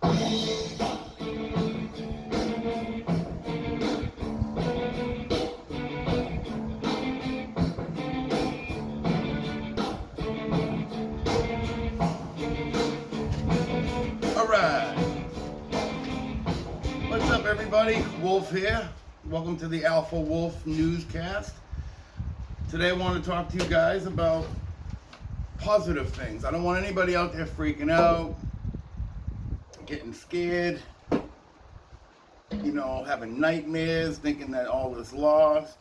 Alright. What's up, everybody? Wolf here. Welcome to the Alpha Wolf Newscast. Today I want to talk to you guys about positive things. I don't want anybody out there freaking out, getting scared, having nightmares, thinking that all is lost.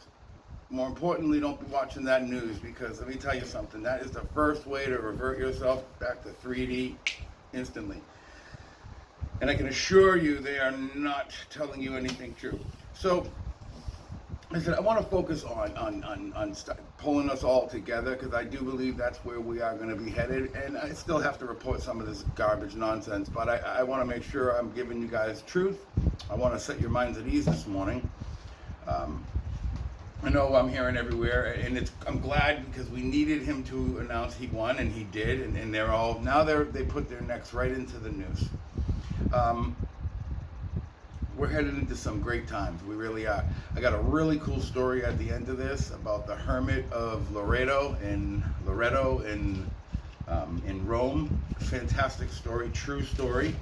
More importantly, don't be watching that news, because let me tell you something, that is the first way to revert yourself back to 3D instantly. And I can assure you they are not telling you anything true. So, I said I want to focus on pulling us all together, because I do believe that's where we are going to be headed. And I still have to report some of this garbage nonsense, but I want to make sure I'm giving you guys truth. I want to set your minds at ease this morning. I know I'm hearing everywhere, and I'm glad, because we needed him to announce he won, and he did, and they're all now they put their necks right into the news. We're headed into some great times. We really are. I got a really cool story at the end of this about the Hermit of Loreto in Rome. Fantastic story, true story.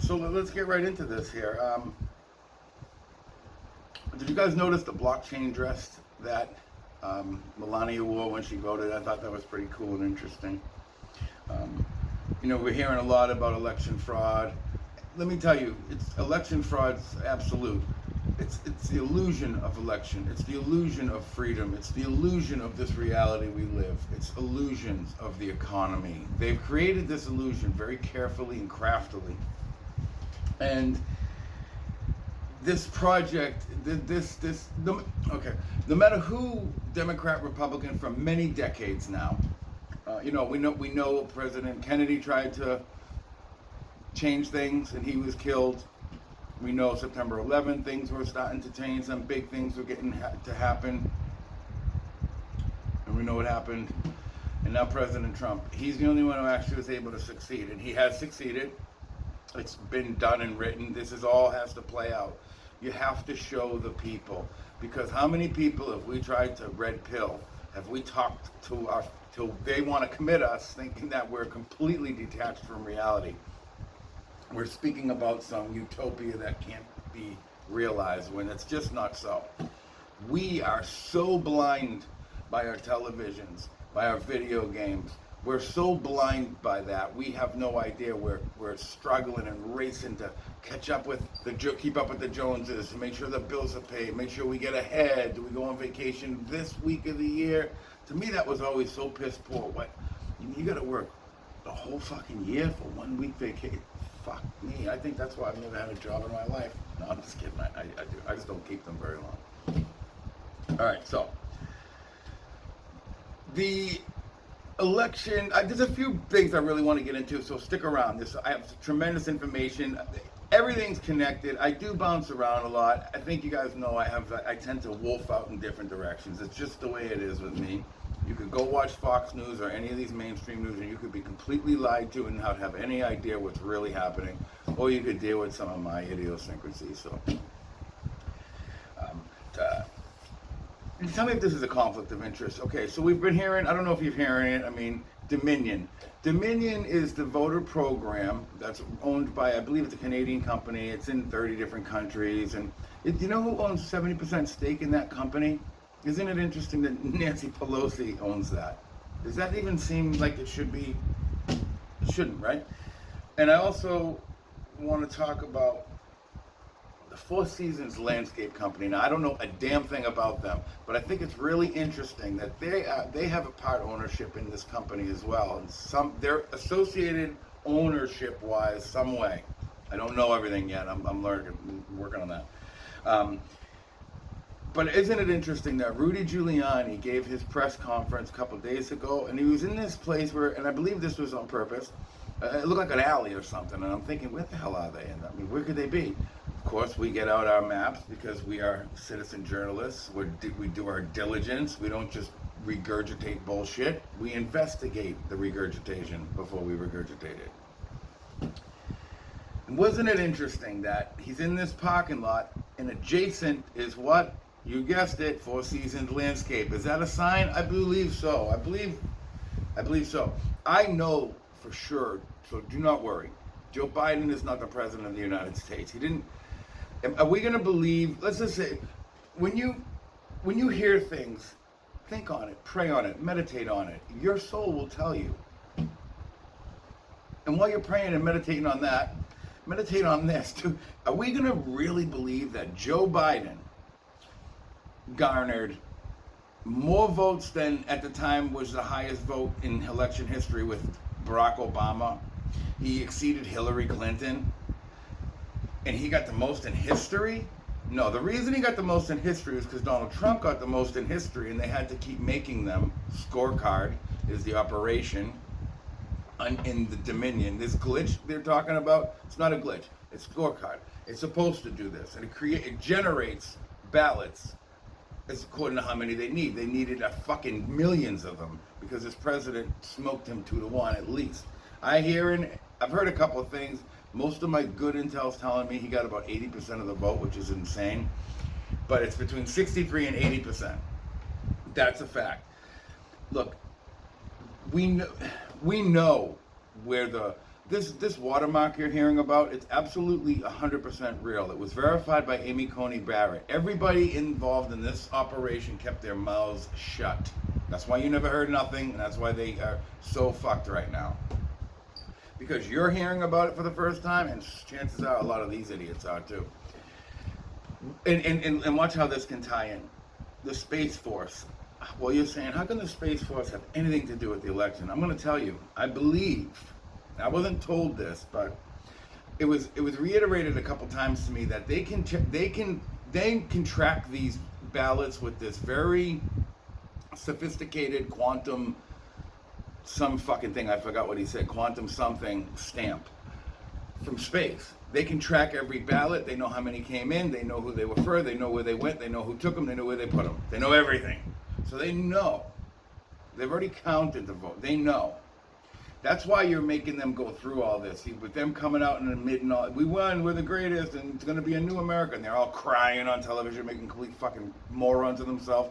So let's get right into this here. Did you guys notice the blockchain dress that Melania wore when she voted? I thought that was pretty cool and interesting. We're hearing a lot about election fraud. Let me tell you, election fraud's absolute. It's the illusion of election. It's the illusion of freedom. It's the illusion of this reality we live. It's illusions of the economy. They've created this illusion very carefully and craftily. And this project, no matter who, Democrat, Republican, for many decades now, we know President Kennedy tried to change things and he was killed. We know September 11th, things were starting to change. Some big things were getting to happen, and we know what happened. And now President Trump, he's the only one who actually was able to succeed, and he has succeeded. It's been done and written. This all has to play out. You have to show the people, because how many people have we tried to red pill? Have we talked till they want to commit us, thinking that we're completely detached from reality? We're speaking about some utopia that can't be realized, when it's just not so. We are so blind by our televisions, by our video games. We're so blind by that. We have no idea. We're struggling and racing to catch up with keep up with the Joneses, to make sure the bills are paid, make sure we get ahead. Do we go on vacation this week of the year? To me, that was always so piss poor. What? You got to work the whole fucking year for 1 week vacation? Fuck me. I think that's why I've never had a job in my life. No, I'm just kidding. I do. I just don't keep them very long. All right, so the election, there's a few things I really want to get into, so stick around. I have tremendous information. Everything's connected. I do bounce around a lot. I think you guys know I tend to wolf out in different directions. It's just the way it is with me. You could go watch Fox News or any of these mainstream news, and you could be completely lied to and not have any idea what's really happening, or you could deal with some of my idiosyncrasies. So, tell me if this is a conflict of interest. Okay, so we've been hearing, I don't know if you're hearing it, Dominion. Dominion is the voter program that's owned by, I believe it's a Canadian company. It's in 30 different countries. And you know who owns 70% stake in that company? Isn't it interesting that Nancy Pelosi owns that? Does that even seem like it should be? It shouldn't, right? And I also want to talk about the Four Seasons Landscape Company. Now, I don't know a damn thing about them, but I think it's really interesting that they have a part ownership in this company as well. And they're associated ownership-wise some way. I don't know everything yet. I'm learning, working on that. But isn't it interesting that Rudy Giuliani gave his press conference a couple of days ago, and he was in this place where, and I believe this was on purpose, it looked like an alley or something, and I'm thinking, where the hell are they? And I mean, where could they be? Of course, we get out our maps because we are citizen journalists. We do our diligence. We don't just regurgitate bullshit. We investigate the regurgitation before we regurgitate it. Wasn't it interesting that he's in this parking lot and adjacent is what? You guessed it, Four Seasons landscape. Is that a sign? I believe so. I believe so. I know for sure, so do not worry. Joe Biden is not the president of the United States. He didn't. Are we going to believe? Let's just say, when you hear things, think on it, pray on it, meditate on it. Your soul will tell you. And while you're praying and meditating on that, meditate on this too. Are we going to really believe that Joe Biden garnered more votes than at the time was the highest vote in election history with Barack Obama? He exceeded Hillary Clinton, and he got the most in history? No, the reason he got the most in history is because Donald Trump got the most in history, and they had to keep making them. Scorecard is the operation in the Dominion. This glitch they're talking about, it's not a glitch, it's Scorecard. It's supposed to do this, and it generates ballots as according to how many they need. They needed a fucking millions of them because this president smoked him 2-1 at least. I've heard a couple of things. Most of my good intel's telling me he got about 80% of the vote, which is insane. But it's between 63 and 80%. That's a fact. Look, we know where this watermark you're hearing about, it's absolutely 100% real. It was verified by Amy Coney Barrett. Everybody involved in this operation kept their mouths shut. That's why you never heard nothing, and that's why they are so fucked right now. Because you're hearing about it for the first time, and chances are a lot of these idiots are too. And watch how this can tie in. The Space Force. Well, you're saying, how can the Space Force have anything to do with the election? I'm going to tell you, I believe, I wasn't told this, but it was reiterated a couple times to me that they can track these ballots with this very sophisticated quantum some fucking thing, I forgot what he said, quantum something stamp from space. They can track every ballot. They know how many came in. They know who they were for. They know where they went. They know who took them. They know where they put them. They know everything. So they know. They've already counted the vote. They know. That's why you're making them go through all this. With them coming out and admitting all, we won, we're the greatest, and it's going to be a new America. And they're all crying on television, making complete fucking morons of themselves,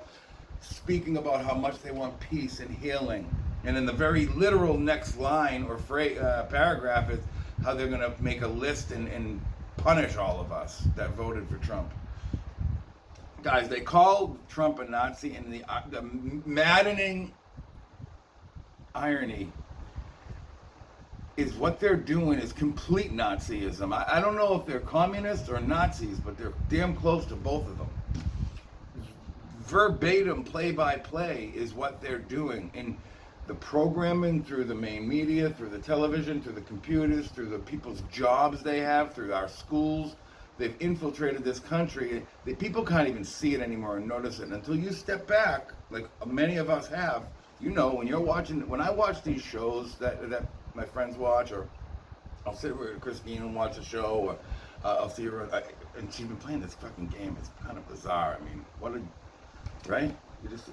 speaking about how much they want peace and healing. And in the very literal next line or paragraph is how they're going to make a list and punish all of us that voted for Trump. Guys, they called Trump a Nazi, and the maddening irony is what they're doing is complete Nazism. I don't know if they're communists or Nazis, but they're damn close to both of them. Verbatim, play-by-play is what they're doing. And the programming through the main media, through the television, through the computers, through the people's jobs they have, through our schools, they've infiltrated this country. People can't even see it anymore and notice it. And until you step back, like many of us have, you know, when I watch these shows that my friends watch, or I'll sit with Christine and watch a show, or I'll see her, and she's been playing this fucking game. It's kind of bizarre. I mean, right? You just,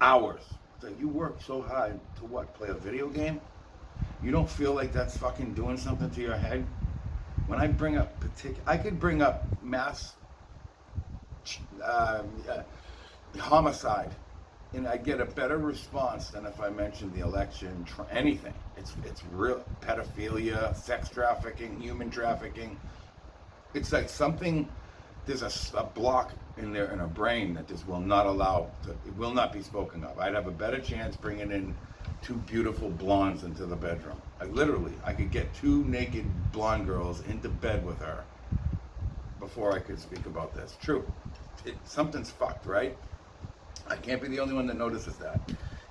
hours. It's like, you work so hard to what, play a video game? You don't feel like that's fucking doing something to your head? When I bring up I could bring up mass homicide, and I get a better response than if I mentioned the election, anything. It's real. Pedophilia, sex trafficking, human trafficking. It's like something, there's a block in a brain that just will not it will not be spoken of. I'd have a better chance bringing in two beautiful blondes into the bedroom. I could get two naked blonde girls into bed with her before I could speak about this. True. Something's fucked, right? I can't be the only one that notices that,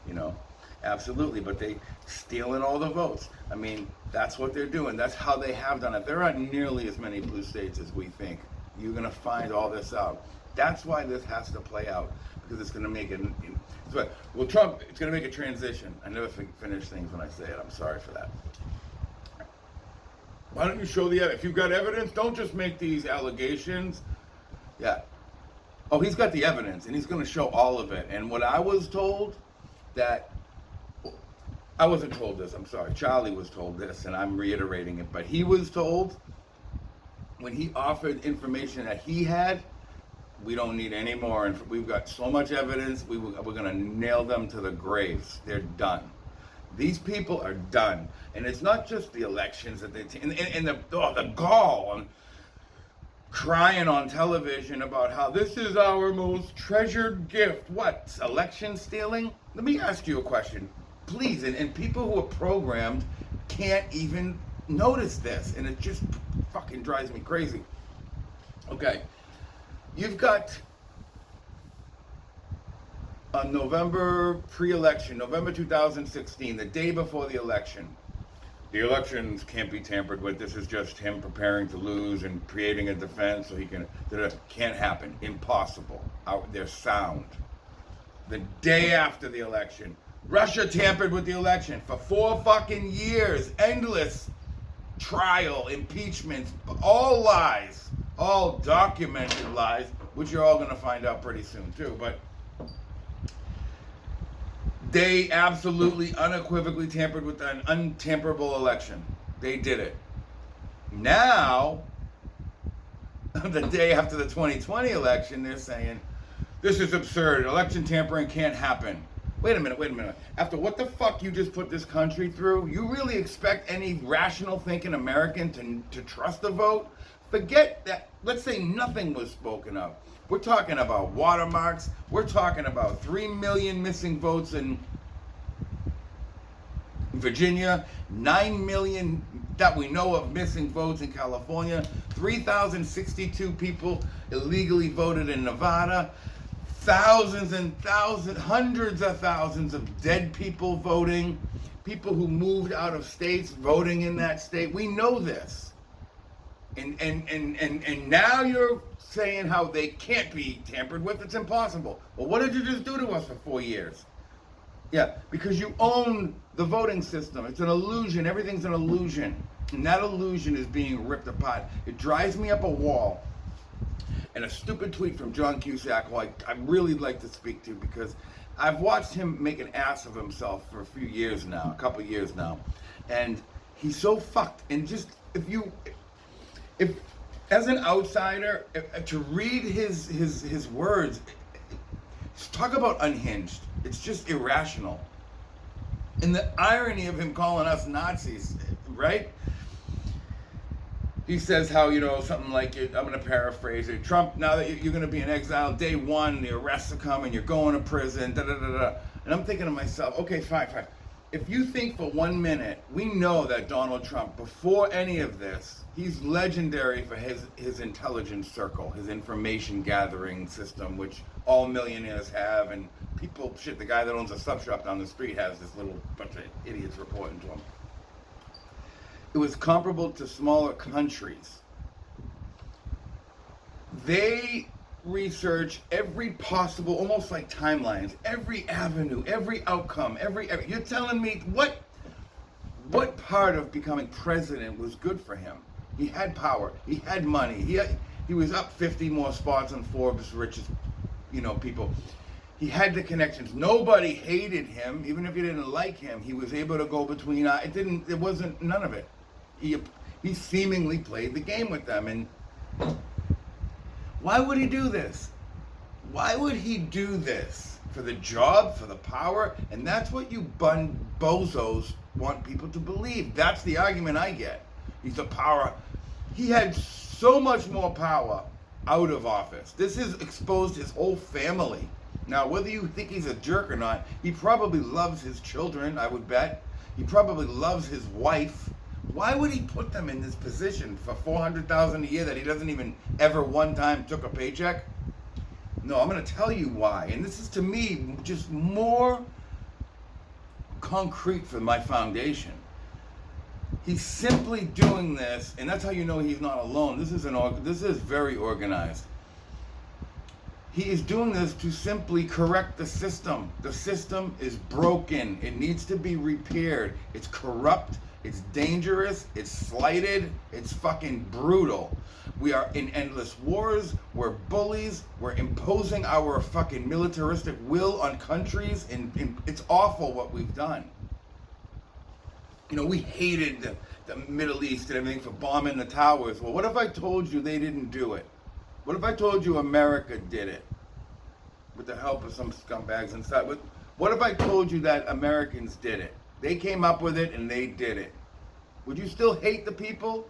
you know. Absolutely, but they stealing all the votes. I mean, that's what they're doing. That's how they have done it. There aren't nearly as many blue states as we think. You're going to find all this out. That's why this has to play out, because it's going to make it. Well, Trump, it's going to make a transition. I never finish things when I say it. I'm sorry for that. Why don't you show the evidence? If you've got evidence, don't just make these allegations. Yeah. Oh, he's got the evidence, and he's going to show all of it. And what I was told, I wasn't told this, I'm sorry. Charlie was told this, and I'm reiterating it. But he was told when he offered information that he had, we don't need any more. And we've got so much evidence. We're going to nail them to the graves. They're done. These people are done. And it's not just the elections that and the gall and crying on television about how this is our most treasured gift. What? Election stealing? Let me ask you a question, please. And people who are programmed can't even notice this. And it just fucking drives me crazy. Okay. You've got a November pre-election, November 2016, the day before the election. The elections can't be tampered with. This is just him preparing to lose and creating a defense so he can. That can't happen. Impossible. They're sound. The day after the election, Russia tampered with the election for 4 fucking years. Endless trial, impeachments, all lies. All documented lies, which you're all going to find out pretty soon too. But they absolutely, unequivocally tampered with an untamperable election. They did it. Now, the day after the 2020 election, they're saying, this is absurd. Election tampering can't happen. Wait a minute. After what the fuck you just put this country through, you really expect any rational thinking American to trust the vote? Forget that. Let's say nothing was spoken of. We're talking about watermarks. We're talking about 3 million missing votes in Virginia, 9 million that we know of missing votes in California, 3,062 people illegally voted in Nevada, thousands and thousands, hundreds of thousands of dead people voting, people who moved out of states voting in that state. We know this. And now you're saying how they can't be tampered with. It's impossible. Well, what did you just do to us for 4 years? Yeah, because you own the voting system. It's an illusion. Everything's an illusion. And that illusion is being ripped apart. It drives me up a wall. And a stupid tweet from John Cusack, who I really like to speak to, because I've watched him make an ass of himself for a few years now, a couple years now. And he's so fucked. And just, if as an outsider, to read his words, talk about unhinged. It's just irrational. And the irony of him calling us Nazis, right? He says how, something like, I'm going to paraphrase it, Trump, now that you're going to be in exile, day one, the arrests are coming, you're going to prison, da-da-da-da. And I'm thinking to myself, okay, fine. If you think for 1 minute, we know that Donald Trump, before any of this, he's legendary for his intelligence circle, his information gathering system, which all millionaires have, and people, the guy that owns a sub shop down the street has this little bunch of idiots reporting to him. It was comparable to smaller countries. They research every possible, almost like timelines, every avenue, every outcome, every you're telling me what part of becoming president was good for him? He had power, he had money, he was up 50 more spots on Forbes' richest, people. He had the connections. Nobody hated him, even if you didn't like him. He was able to go between. It wasn't none of it. He seemingly played the game with them. And why would he do this? Why would he do this? For the job, for the power? And that's what you bozos want people to believe. That's the argument I get. He's a power. He had so much more power out of office. This has exposed his whole family. Now, whether you think he's a jerk or not, he probably loves his children, I would bet. He probably loves his wife. Why would he put them in this position for $400,000 a year that he doesn't even ever one time took a paycheck? No, I'm going to tell you why. And this is, to me, just more concrete for my foundation. He's simply doing this, and that's how you know he's not alone. This is very organized. He is doing this to simply correct the system. The system is broken. It needs to be repaired. It's corrupt. It's dangerous. It's slighted. It's fucking brutal. We are in endless wars. We're bullies. We're imposing our fucking militaristic will on countries. And it's awful what we've done. We hated the Middle East and everything for bombing the towers. Well, what if I told you they didn't do it? What if I told you America did it with the help of some scumbags and stuff? What if I told you that Americans did it? They came up with it and they did it. Would you still hate the people?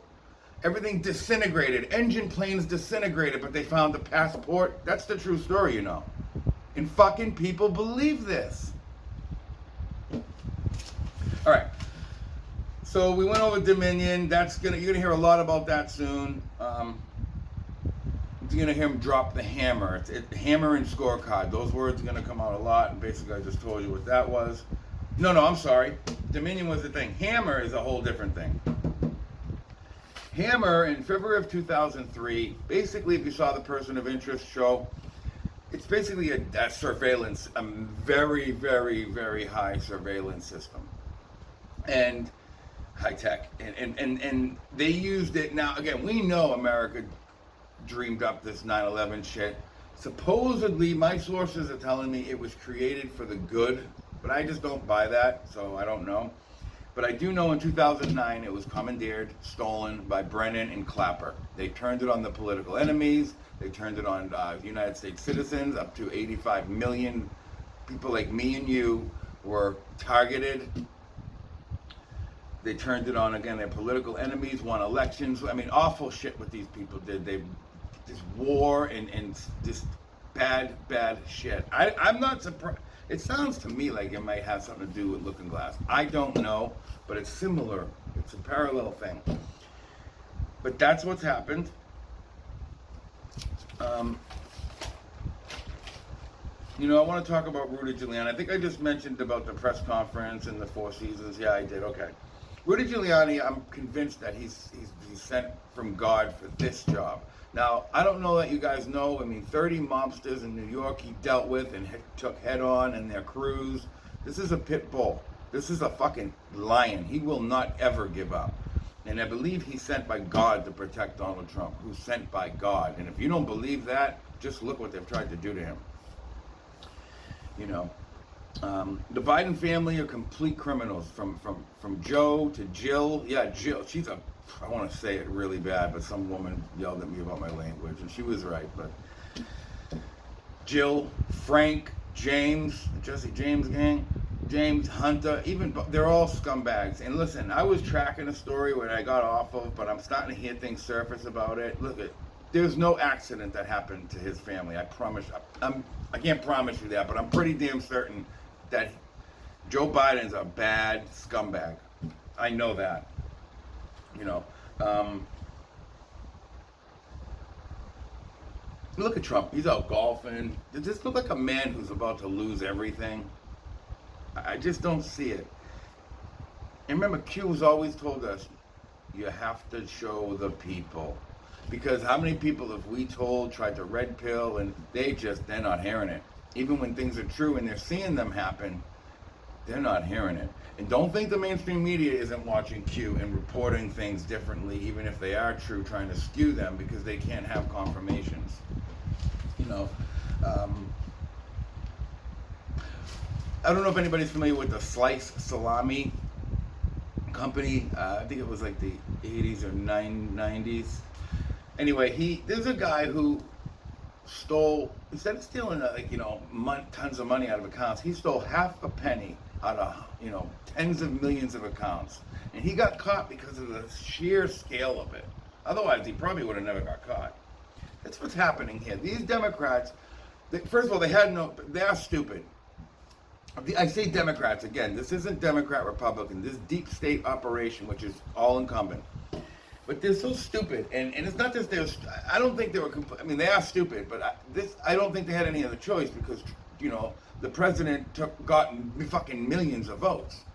Everything disintegrated. Engine planes disintegrated, but they found the passport. That's the true story, And fucking people believe this. All right. So we went over Dominion. You're gonna hear a lot about that soon. You're gonna hear him drop the hammer. It's hammer and scorecard. Those words are gonna come out a lot. And basically, I just told you what that was. No, I'm sorry. Dominion was the thing. Hammer is a whole different thing. Hammer in February of 2003. Basically, if you saw the Person of Interest show, it's basically a surveillance, a very, very, very high surveillance system, and high tech, and they used it. Now, again, we know America dreamed up this 9/11 shit. Supposedly, my sources are telling me it was created for the good, but I just don't buy that, so I don't know. But I do know in 2009 it was commandeered, stolen by Brennan and Clapper. They turned it on the political enemies. They turned it on United States citizens. Up to 85 million people like me and you were targeted. They turned it on, again, their political enemies, won elections. I mean, awful shit what these people did. This war and just bad shit. I'm not surprised. It sounds to me like it might have something to do with Looking Glass. I don't know, but it's similar. It's a parallel thing. But that's what's happened. I want to talk about Rudy Giuliani. I think I just mentioned about the press conference and the Four Seasons. Yeah, I did. Okay. Rudy Giuliani, I'm convinced that he's sent from God for this job. Now, I don't know that you guys know. 30 mobsters in New York he dealt with and took head on in their crews. This is a pit bull. This is a fucking lion. He will not ever give up. And I believe he's sent by God to protect Donald Trump, who's sent by God. And if you don't believe that, just look what they've tried to do to him. The Biden family are complete criminals, from Joe to Jill. Yeah, Jill, I want to say it really bad, but some woman yelled at me about my language, and she was right. But Jill, Frank, James, Jesse James gang, James Hunter, they're all scumbags. And listen, I was tracking a story where I got off of, but I'm starting to hear things surface about it. Look, there's no accident that happened to his family. I promise. I can't promise you that, but I'm pretty damn certain that Joe Biden's a bad scumbag. I know that. Look at Trump. He's out golfing. Does this look like a man who's about to lose everything? I just don't see it. And remember, Q has always told us, you have to show the people. Because how many people have we told, tried to red pill, and they're not hearing it. Even when things are true and they're seeing them happen, they're not hearing it. And don't think the mainstream media isn't watching Q and reporting things differently, even if they are true, trying to skew them because they can't have confirmations. I don't know if anybody's familiar with the Slice Salami company. I think it was like the 80s or 90s. Anyway, there's a guy who stole, instead of stealing tons of money out of accounts, he stole half a penny out of tens of millions of accounts, and he got caught because of the sheer scale of it. Otherwise, he probably would have never got caught. That's what's happening here. These Democrats, first of all, they are stupid. I say Democrats again. This isn't Democrat Republican. This deep state operation, which is all incumbent. But they're so stupid, and it's not just I don't think they were. They are stupid, but I don't think they had any other choice because the president got fucking millions of votes,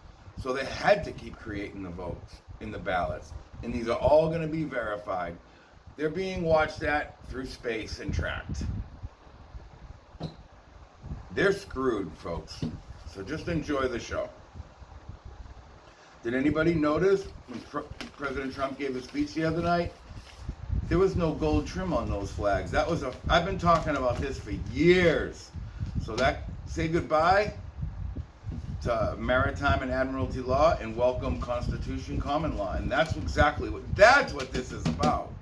so they had to keep creating the votes in the ballots, and these are all going to be verified. They're being watched through space and tracked. They're screwed, folks. So just enjoy the show. Did anybody notice when President Trump gave his speech the other night? There was no gold trim on those flags. I've been talking about this for years. So say goodbye to maritime and admiralty law and welcome Constitution common law. And that's what this is about.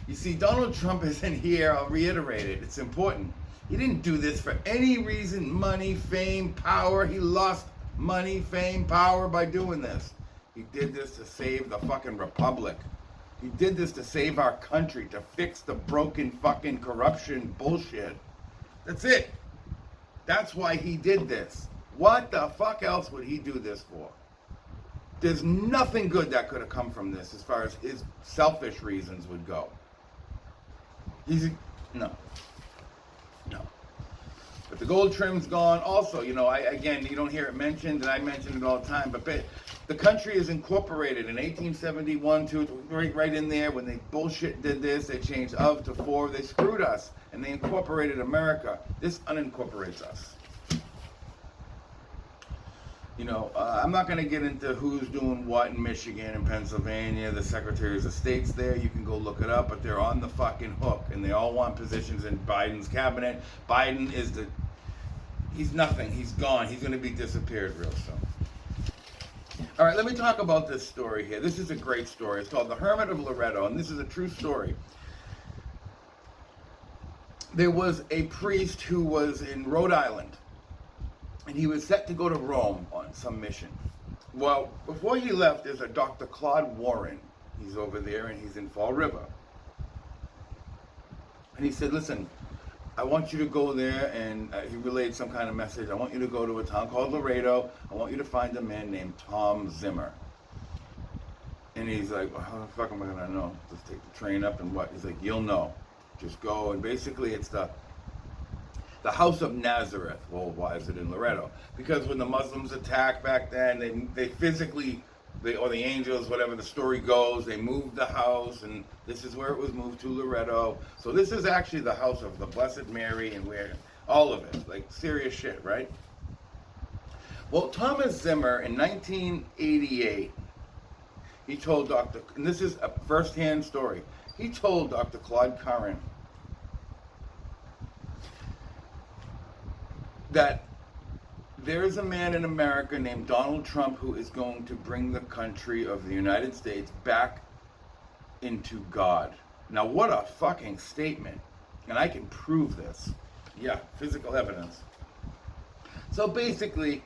You see, Donald Trump isn't here. I'll reiterate it. It's important. He didn't do this for any reason, money, fame, power. He lost money, fame, power by doing this. He did this to save the fucking republic. He did this to save our country, to fix the broken fucking corruption bullshit. That's it. That's why he did this. What the fuck else would he do this for? There's nothing good that could have come from this as far as his selfish reasons would go. No. But the gold trim's gone. Also, you don't hear it mentioned, and I mention it all the time, but the country is incorporated in 1871, right in there. When they bullshit did this, they changed of to for. They screwed us, and they incorporated America. This unincorporates us. I'm not going to get into who's doing what in Michigan and Pennsylvania, the secretaries of states there. You can go look it up, but they're on the fucking hook, and they all want positions in Biden's cabinet. Biden he's nothing. He's gone. He's going to be disappeared real soon. All right, let me talk about this story here. This is a great story. It's called The Hermit of Loretto, and this is a true story. There was a priest who was in Rhode Island, and he was set to go to Rome on some mission. Well, before he left, there's a Dr. Claude Warren. He's over there, and he's in Fall River. And he said, listen, I want you to go there, and he relayed some kind of message. I want you to go to a town called Laredo. I want you to find a man named Tom Zimmer. And he's like, well, how the fuck am I going to know? Just take the train up and what? He's like, you'll know. Just go. And basically, it's the House of Nazareth. Well, why is it in Loretto? Because when the Muslims attacked back then, they physically, or the angels, whatever the story goes, they moved the house, and this is where it was moved to, Loretto. So this is actually the house of the Blessed Mary, and where all of it, like serious shit, right? Well, Thomas Zimmer in 1988, he told and this is a first-hand story, he told Dr. Claude Curran that there is a man in America named Donald Trump who is going to bring the country of the United States back into God. Now, what a fucking statement. And I can prove this. Yeah, physical evidence. So basically,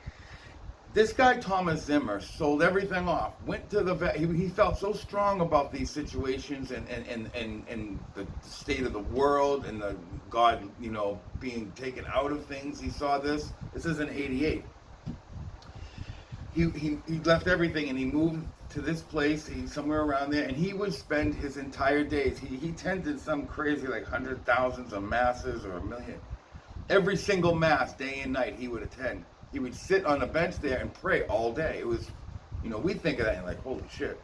this guy Thomas Zimmer sold everything off, went to he felt so strong about these situations and the state of the world and the God, being taken out of things. He saw this. This is in 88. He left everything and he moved to this place, somewhere around there, and he would spend his entire days. He tended some crazy, like 100,000s of masses or 1 million. Every single mass, day and night, he would attend. He would sit on a bench there and pray all day. It was, we think of that and like, holy shit.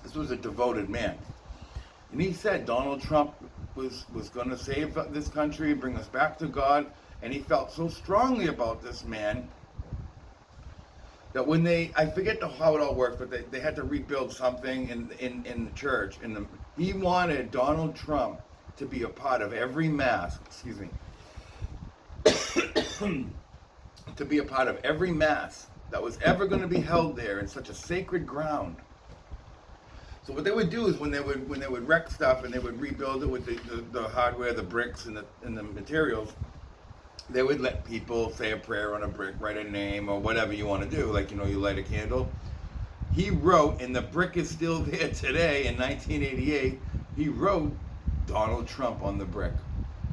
This was a devoted man. And he said Donald Trump was going to save this country, bring us back to God. And he felt so strongly about this man that when I forget how it all worked, but they had to rebuild something in the church. And he wanted Donald Trump to be a part of every mass, to be a part of every mass that was ever going to be held there in such a sacred ground. So what they would do is when they would wreck stuff and they would rebuild it with the hardware, the bricks and the materials, they would let people say a prayer on a brick, write a name or whatever you want to do, like you light a candle. He wrote, and the brick is still there today in 1988, he wrote Donald Trump on the brick.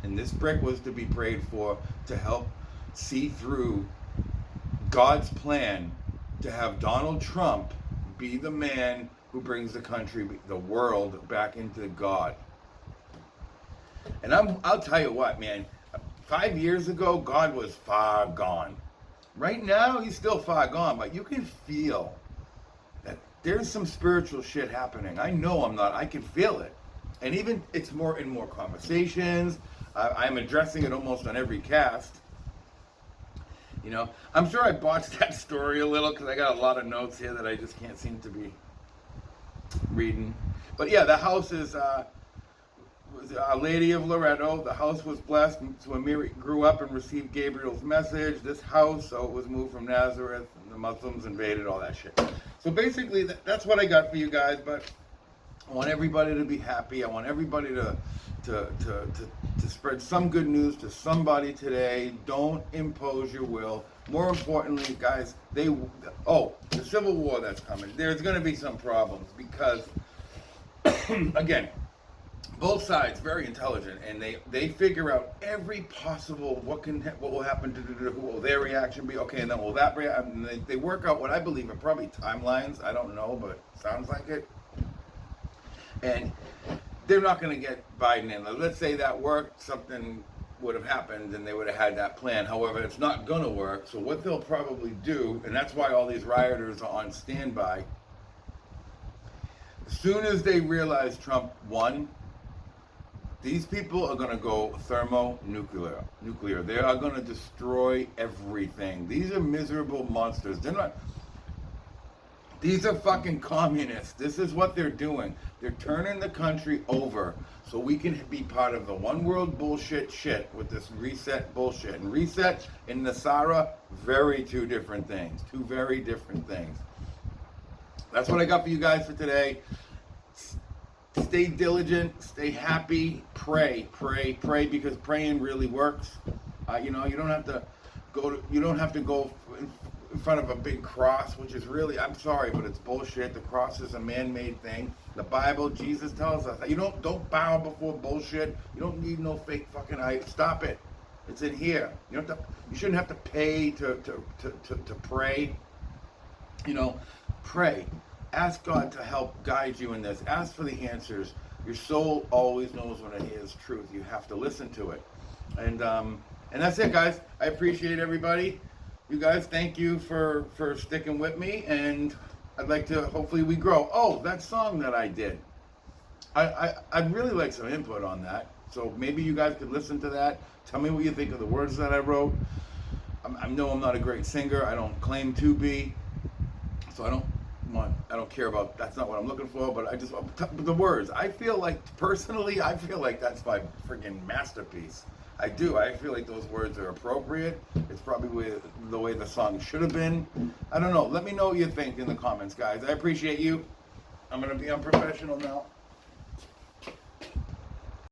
And this brick was to be prayed for to help see through God's plan to have Donald Trump be the man who brings the country, the world, back into God. And I'll tell you what, man, 5 years ago, God was far gone. Right now, he's still far gone, but you can feel that there's some spiritual shit happening. I know I can feel it. And even it's more in more conversations. I'm addressing it almost on every cast. I'm sure I botched that story a little because I got a lot of notes here that I just can't seem to be reading. But yeah, the house Our Lady of Loretto. The house was blessed. So when Mary grew up and received Gabriel's message, this house, so it was moved from Nazareth, and the Muslims invaded, all that shit. So basically, that's what I got for you guys. But I want everybody to be happy. I want everybody to spread some good news to somebody today. Don't impose your will. More importantly, guys, the Civil War that's coming. There's going to be some problems because, again, both sides very intelligent, and they figure out every possible what will happen to who will their reaction be. Okay, and then will that react? And they work out what I believe are probably timelines. I don't know, but it sounds like it. And they're not going to get Biden in. Let's say that worked, something would have happened and they would have had that plan. However, it's not going to work. So what they'll probably do, and that's why all these rioters are on standby, as soon as they realize Trump won, these people are going to go thermonuclear. They are going to destroy everything. These are miserable monsters. These are fucking communists. This is what they're doing. They're turning the country over so we can be part of the one world bullshit shit with this reset bullshit. And reset and Nasara, two different things. Two very different things. That's what I got for you guys for today. Stay diligent, stay happy, pray, because praying really works. You don't have to go in front of a big cross, which is really, I'm sorry, but it's bullshit. The cross is a man-made thing. The Bible, Jesus tells us, don't bow before bullshit. You don't need no fake fucking eye. Stop it. It's in here. You shouldn't have to pay to pray. Pray. Ask God to help guide you in this. Ask for the answers. Your soul always knows when it hears truth. You have to listen to it. And that's it, guys. I appreciate everybody. You guys, thank you for sticking with me, and I'd like to, hopefully we grow. Oh, that song that I did. I'd really like some input on that. So maybe you guys could listen to that. Tell me what you think of the words that I wrote. I know I'm not a great singer. I don't claim to be. So I don't care about, that's not what I'm looking for, but the words. Personally, I feel like that's my freaking masterpiece. I do. I feel like those words are appropriate. It's probably the way the song should have been. I don't know. Let me know what you think in the comments, guys. I appreciate you. I'm going to be unprofessional now.